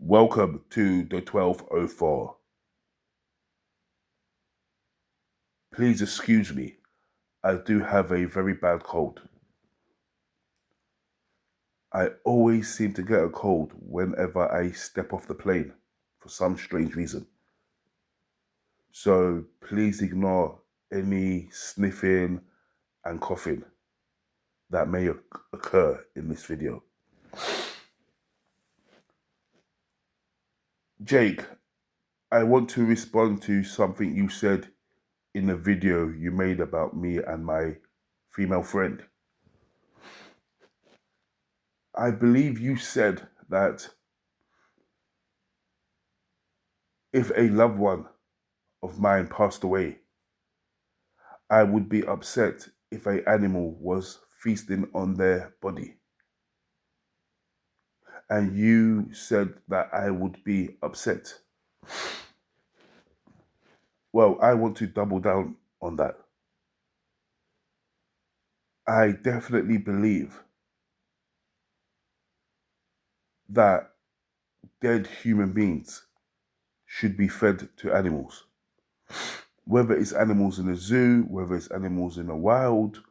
Welcome to the 1204. Please excuse me, I do have a very bad cold. I always seem to get a cold whenever I step off the plane for some strange reason. So please ignore any sniffing and coughing that may occur in this video. Jake, I want to respond to something you said in a video you made about me and my female friend. I believe you said that if a loved one of mine passed away, I would be upset if an animal was feasting on their body. And you said that I would be upset. Well, I want to double down on that. I definitely believe that dead human beings should be fed to animals. Whether it's animals in a zoo, whether it's animals in the wild,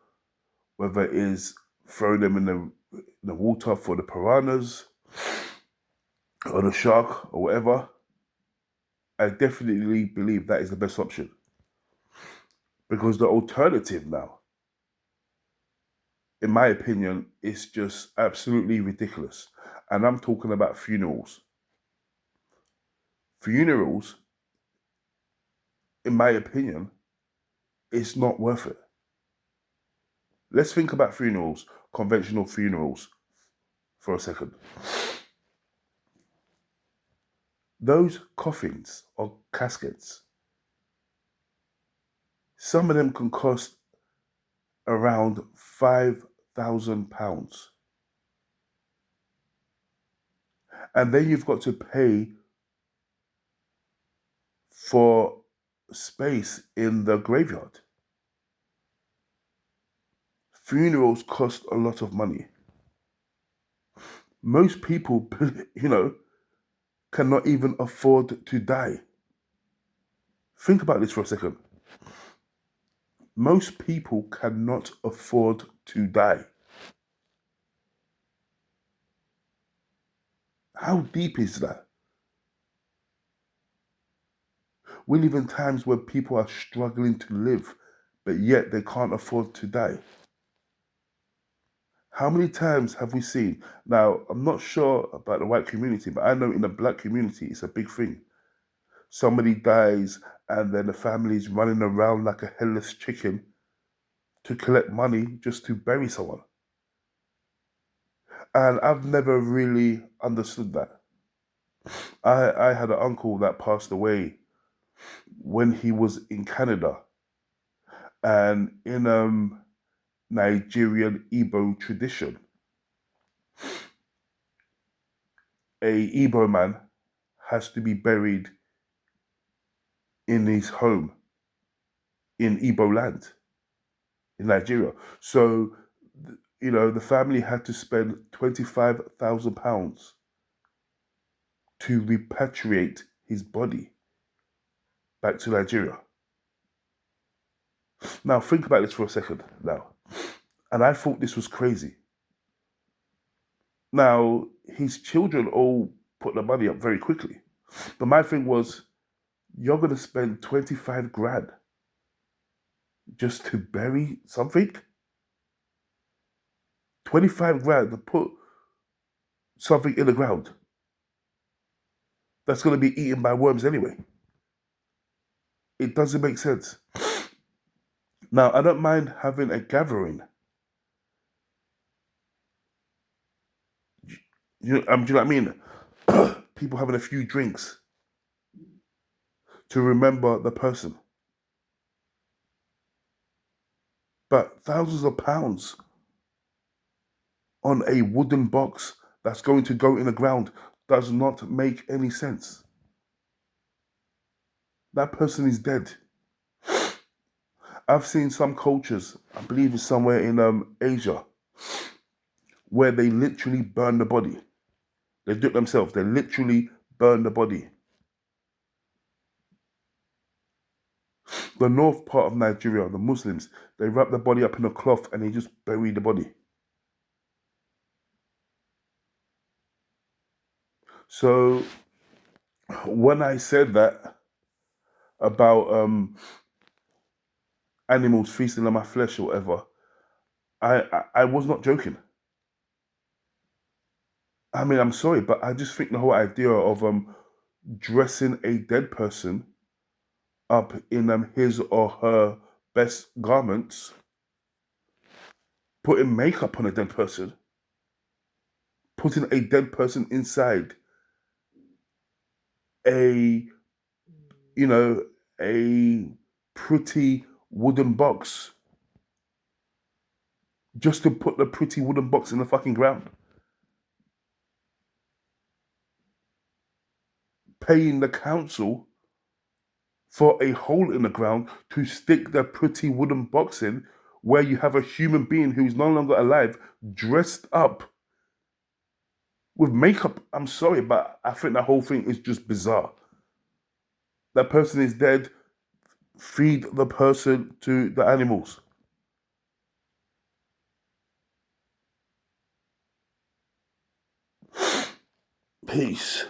whether it is throwing them in the water for the piranhas or the shark or whatever, I definitely believe that is the best option. Because the alternative now, in my opinion, is just absolutely ridiculous. And I'm talking about funerals. Funerals, in my opinion, it's not worth it. Let's think about funerals, conventional funerals, for a second. Those coffins or caskets, some of them can cost around £5,000. And then you've got to pay for space in the graveyard. Funerals cost a lot of money. Most people, cannot even afford to die. Think about this for a second. Most people cannot afford to die. How deep is that? We live in times where people are struggling to live, but yet they can't afford to die. How many times have we seen? Now, I'm not sure about the white community, but I know in the black community, it's a big thing. Somebody dies and then the family's running around like a headless chicken to collect money just to bury someone. And I've never really understood that. I had an uncle that passed away when he was in Canada. And in Nigerian Igbo tradition, a Igbo man has to be buried in his home in Igbo land in Nigeria. So, the family had to spend £25,000 to repatriate his body back to Nigeria. Now, think about this for a second now. And I thought this was crazy. Now, his children all put the money up very quickly. But my thing was, you're going to spend 25 grand just to bury something? 25 grand to put something in the ground that's going to be eaten by worms anyway. It doesn't make sense. Now, I don't mind having a gathering. Do you know what I mean? People having a few drinks to remember the person. But thousands of pounds on a wooden box that's going to go in the ground does not make any sense. That person is dead. I've seen some cultures, I believe it's somewhere in Asia, where they literally burn the body. They do it themselves. They literally burn the body. The north part of Nigeria, the Muslims, they wrap the body up in a cloth and they just bury the body. So when I said that about animals feasting on my flesh or whatever, I was not joking. I mean, I'm sorry, but I just think the whole idea of dressing a dead person up in his or her best garments, putting makeup on a dead person, putting a dead person inside a, you know, a pretty wooden box, just to put the pretty wooden box in the fucking ground. Paying the council for a hole in the ground to stick the pretty wooden box in, where you have a human being who's no longer alive dressed up with makeup. I'm sorry, but I think the whole thing is just bizarre. That person is dead. Feed the person to the animals. Peace.